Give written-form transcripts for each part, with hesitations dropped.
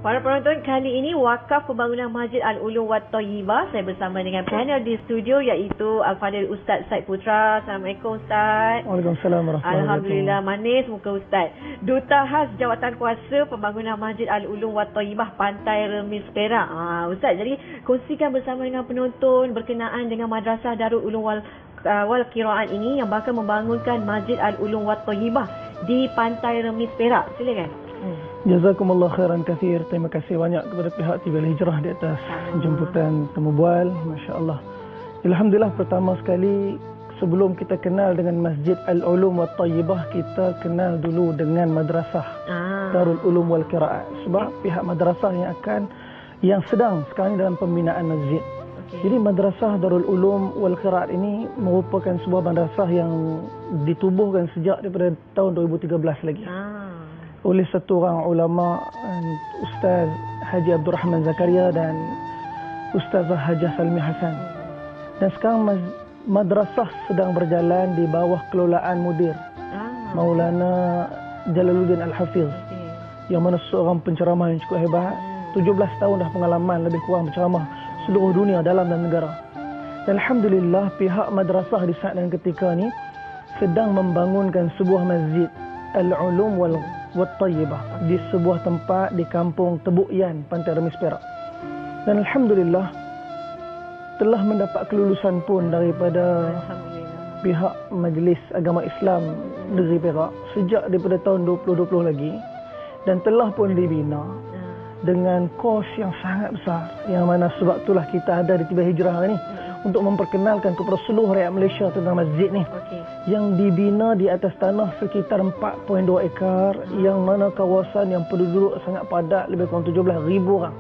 Para penonton, kali ini wakaf pembangunan Masjid Al-Ulum Wat Thayyibah. Saya bersama dengan panel di studio iaitu Al-Fadhil Ustaz Syed Putra. Assalamualaikum Ustaz. Waalaikumsalam warahmatullahi wabarakatuh. Alhamdulillah, manis muka Ustaz. Duta Khas Jawatan Kuasa Pembangunan Masjid Al-Ulum Wat Thayyibah Pantai Remis Perak. Ustaz, jadi kongsikan bersama dengan penonton berkenaan dengan Madrasah Darul Ulum wal Qiraat ini yang bakal membangunkan Masjid Al-Ulum Wat Thayyibah di Pantai Remis Perak. Silakan. Jazakumullah khairan kathir. Terima kasih banyak kepada pihak TV Al-Hijrah di atas jemputan temu bual. Masya Allah. Alhamdulillah, pertama sekali sebelum kita kenal dengan Masjid Al-Ulum Wat Thayyibah, kita kenal dulu dengan Madrasah Darul Ulum wal Qiraat. Sebab pihak madrasah yang sedang sekarang dalam pembinaan masjid. Jadi Madrasah Darul Ulum wal Qiraat ini merupakan sebuah madrasah yang ditubuhkan sejak daripada tahun 2013 lagi. Oleh satu orang ulama, Ustaz Haji Abdul Rahman Zakaria dan Ustazah Hajah Salmi Hasan. Dan sekarang madrasah sedang berjalan di bawah kelolaan mudir Maulana Jalaluddin Al-Hafiz, yang mana seorang penceramah yang cukup hebat. 17 tahun dah pengalaman lebih kurang berceramah seluruh dunia, dalam dan negara. Dan Alhamdulillah, pihak madrasah di saat dan ketika ini sedang membangunkan sebuah masjid Al-Ulum Wat Thayyibah di sebuah tempat di kampung Tebukian, Pantai Remis Perak. Dan Alhamdulillah telah mendapat kelulusan pun daripada pihak Majlis Agama Islam Negeri Perak sejak daripada tahun 2020 lagi, dan telah pun dibina dengan kos yang sangat besar, yang mana sebab itulah kita ada di TV Hijrah ni untuk memperkenalkan kepada seluruh rakyat Malaysia tentang masjid ni. Yang dibina di atas tanah sekitar 4.2 ekar, yang mana kawasan yang penduduk sangat padat, lebih kurang 17,000 orang.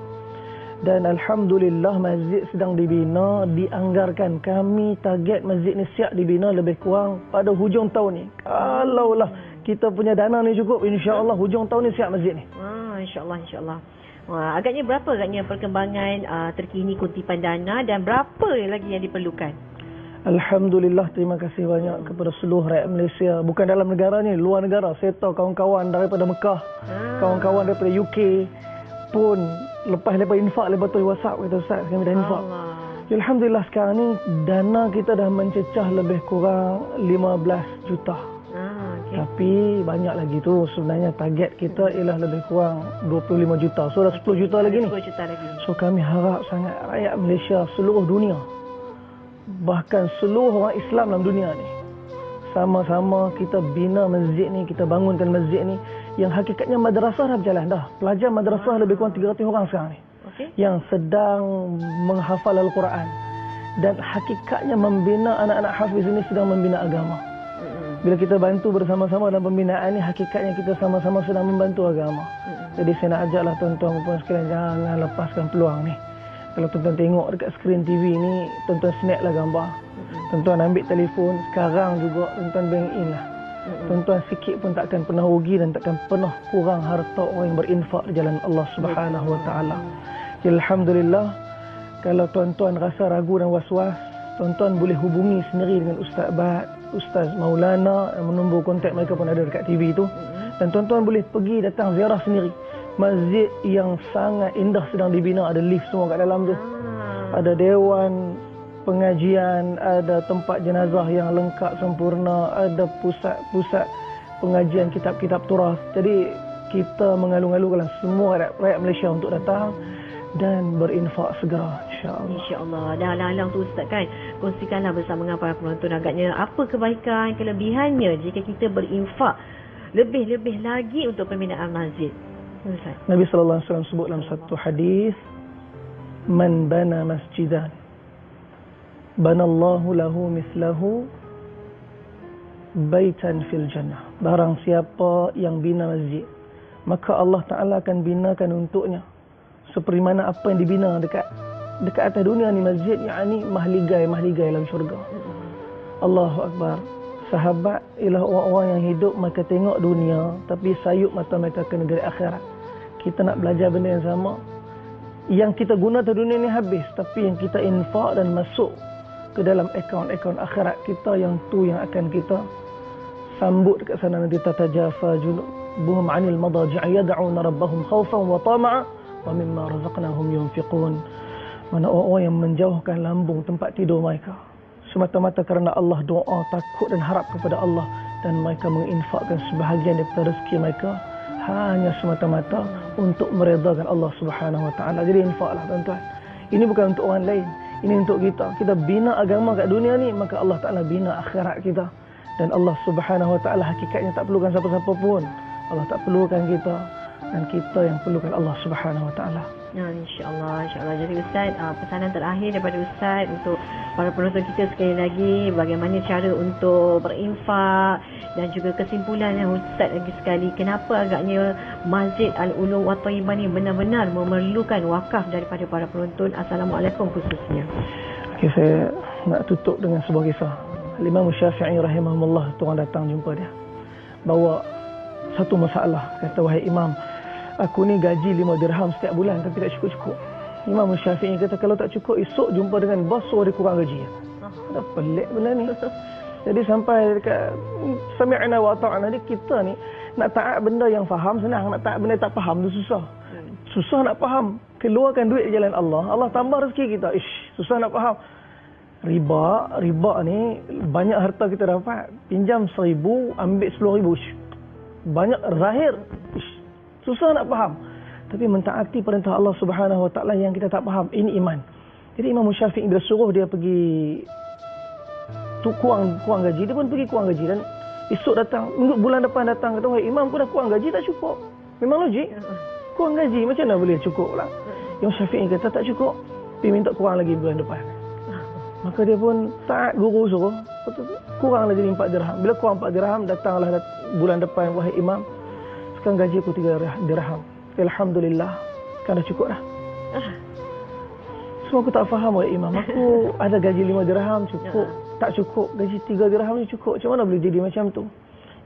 Dan Alhamdulillah, masjid sedang dibina, dianggarkan. Kami target masjid ni siap dibina lebih kurang pada hujung tahun ni. Kalaulah kita punya dana ni cukup, insya-Allah hujung tahun ni siap masjid ni. Insya-Allah, insya-Allah. Wah, agaknya berapa agaknya perkembangan terkini kutipan dana dan berapa lagi yang diperlukan? Alhamdulillah, terima kasih banyak kepada seluruh rakyat Malaysia. Bukan dalam negara ni, luar negara. Saya tahu kawan-kawan daripada Mekah, kawan-kawan daripada UK pun lepas infak, lepas tu WhatsApp kata, Ustaz, kami dah infak. Alhamdulillah, sekarang ni dana kita dah mencecah lebih kurang 15 juta. Tapi banyak lagi tu. Sebenarnya target kita ialah lebih kurang 25 juta. So dah 10 juta lagi ni. 10 juta lagi. So kami harap sangat rakyat Malaysia, seluruh dunia, bahkan seluruh orang Islam dalam dunia ni, sama-sama kita bina masjid ni, kita bangunkan masjid ni. Yang hakikatnya madrasah dah berjalan dah. Pelajar madrasah lebih kurang 300 orang sekarang ni, yang sedang menghafal Al-Quran. Dan hakikatnya membina anak-anak hafiz ini sedang membina agama. Bila kita bantu bersama-sama dalam pembinaan ni, hakikatnya kita sama-sama sedang membantu agama. Jadi saya nak ajaklah tuan-tuan dan puan sekalian, jangan lepaskan peluang ni. Kalau tuan-tuan tengok dekat skrin TV ni, tuan-tuan snap lah gambar. Tuan-tuan ambil telefon, sekarang juga tuan-tuan bank in lah. Tuan-tuan sikit pun takkan pernah rugi dan takkan pernah kurang harta orang yang berinfak di jalan Allah Subhanahu Wa Taala. Alhamdulillah, kalau tuan-tuan rasa ragu dan was-was, tuan-tuan boleh hubungi sendiri dengan Ustaz Bat, Ustaz Maulana, nombor kontak mereka pun ada dekat TV tu. Dan tuan-tuan boleh pergi datang ziarah sendiri. Masjid yang sangat indah sedang dibina, ada lift semua kat dalam tu. Ada dewan pengajian, ada tempat jenazah yang lengkap sempurna, ada pusat-pusat pengajian kitab-kitab turas. Jadi kita mengalu-alukan semua rakyat Malaysia untuk datang dan berinfak segera, insya-Allah. Insya-Allah. Dah alang-alang tu Ustaz kan. Kongsikanlah bersama dengan para penonton agaknya apa kebaikan, kelebihannya jika kita berinfak lebih-lebih lagi untuk pembinaan masjid. Ustaz. Nabi sallallahu alaihi wasallam sebut dalam satu hadis, "Man bana masjidan, banallahu lahu mislahu baitan fil jannah." Barang siapa yang bina masjid, maka Allah Taala akan binakan untuknya seperti mana apa yang dibina dekat atas dunia ni, masjid, yakni mahligai dalam syurga. Allahu Akbar. Sahabat ialah orang-orang yang hidup maka tengok dunia, tapi sayup mata mereka ke negeri akhirat. Kita nak belajar benda yang sama. Yang kita guna atas dunia ni habis, tapi yang kita infak dan masuk ke dalam akaun-akaun akhirat kita, yang tu yang akan kita sambut dekat sana nanti. Tatajafa junubuhum 'anil madaji'i yad'una rabbahum khaufan wa tama'a wa mimma razaqnahum yunfiqun. Mana orang yang menjauhkan lambung tempat tidur mereka semata-mata kerana Allah, doa, takut dan harap kepada Allah, dan mereka menginfakkan sebahagian daripada rezeki mereka hanya semata-mata untuk meredakan Allah Subhanahu Wa Taala. Jadi infaklah tuan-tuan. Ini bukan untuk orang lain, ini untuk kita. Kita bina agama kat dunia ni, maka Allah Taala bina akhirat kita. Dan Allah Subhanahu Wa Taala hakikatnya tak perlukan siapa-siapa pun. Allah tak perlukan kita, dan kita yang perlukan Allah Subhanahu Wa Taala. Ya, insya-Allah. Jadi Ustaz, pesanan terakhir daripada Ustaz untuk para penonton kita sekali lagi, bagaimana cara untuk berinfak, dan juga kesimpulan yang Ustaz lagi sekali, kenapa agaknya Masjid Al-Ulum wa Thayyibah ni benar-benar memerlukan wakaf daripada para penonton. Assalamualaikum khususnya. Okay, saya nak tutup dengan sebuah kisah. Imam Syafi'i rahimahullah, tu orang datang jumpa dia, bawa satu masalah. Kata, wahai Imam, aku ni gaji 5 dirham setiap bulan tapi tak cukup-cukup. Imam Syafi'i kata, kalau tak cukup, esok jumpa dengan bos suruh dia kurang gaji. Dah pelik benda ni. Jadi sampai dekat sami'na wa ta'ana ni, kita ni nak taat benda yang faham senang, nak taat benda yang tak faham tu susah. Susah nak faham. Keluarkan duit di jalan Allah, Allah tambah rezeki kita. Susah nak faham. Riba ni banyak harta kita dapat. Pinjam 1,000, ambil 10,000. Banyak zahir. Susah nak faham. Tapi mentaati perintah Allah Subhanahu Wa Taala yang kita tak faham, ini iman. Jadi Imam Syafi'i bila suruh dia pergi kurang gaji, dia pun pergi kurang gaji. Dan esok datang, bulan depan datang, kata, wahai Imam, aku dah kurang gaji, tak cukup. Memang logik. Kurang gaji, macam mana boleh cukup pula? Imam Syafi'i kata, tak cukup, pergi minta kurang lagi bulan depan. Maka dia pun taat guru suruh, kurang lagi 4 dirham. Bila kurang 4 dirham, datanglah bulan depan, wahai Imam, sekarang gaji aku 3 dirham. Alhamdulillah, kan dah cukup dah. So aku tak faham, wahai Imam, aku ada gaji 5 dirham cukup, tak cukup, gaji 3 dirham ni cukup, macam mana boleh jadi macam tu?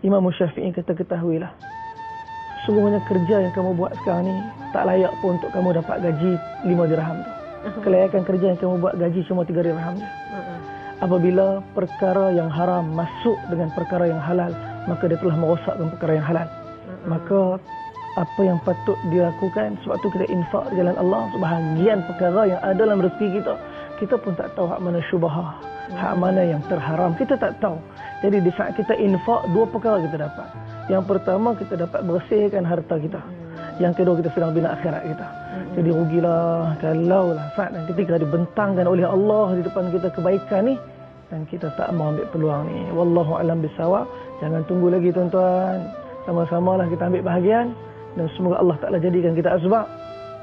Imam Syafi'i kata, ketahuilah, sesungguhnya kerja yang kamu buat sekarang ni tak layak pun untuk kamu dapat gaji 5 dirham tu. Kelayakan kerja yang kamu buat gaji cuma 3 dirham je. Apabila perkara yang haram masuk dengan perkara yang halal, maka dia telah merosakkan perkara yang halal. Maka apa yang patut dilakukan, sebab tu kita infak di jalan Allah. Sebahagian perkara yang ada dalam rezeki kita pun tak tahu hak mana syubhah, hak mana yang terharam, kita tak tahu. Jadi di saat kita infak, 2 perkara kita dapat. Yang pertama, kita dapat bersihkan harta kita. Yang kedua, kita sedang bina akhirat kita. Jadi rugilah kalau saat dan ketika dibentangkan oleh Allah di depan kita kebaikan ni, dan kita tak mau ambil peluang ni. Wallahu a'lam bisawab. Jangan tunggu lagi tuan-tuan. Sama-samalah kita ambil bahagian, dan semoga Allah Ta'ala jadikan kita asbab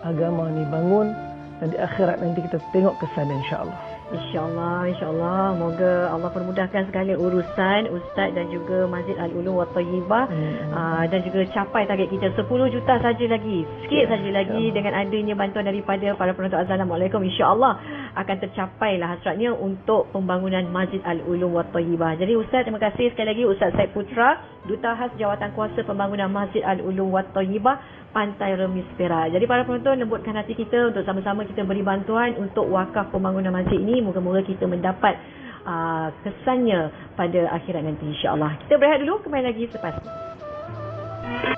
agama ni bangun, dan di akhirat nanti kita tengok kesan, insya-Allah. InsyaAllah. Moga Allah permudahkan segala urusan Ustaz dan juga Masjid Al-Ulum wa Thayyibah, dan juga capai target kita 10 juta saja lagi. Sikit saja lagi dengan adanya bantuan daripada para penonton. Assalamualaikum. InsyaAllah akan tercapailah hasratnya untuk pembangunan Masjid Al-Ulum wa Thayyibah. Jadi Ustaz, terima kasih sekali lagi Ustaz Said Putra, Duta Khas Jawatan Kuasa Pembangunan Masjid Al-Ulum wa Thayyibah, Pantai Remis Perak. Jadi para penonton, lembutkan hati kita untuk sama-sama kita beri bantuan untuk wakaf pembangunan masjid ini. Moga-moga kita mendapat kesannya pada akhirat nanti, insya-Allah. Kita berehat dulu, kembali lagi selepas ini.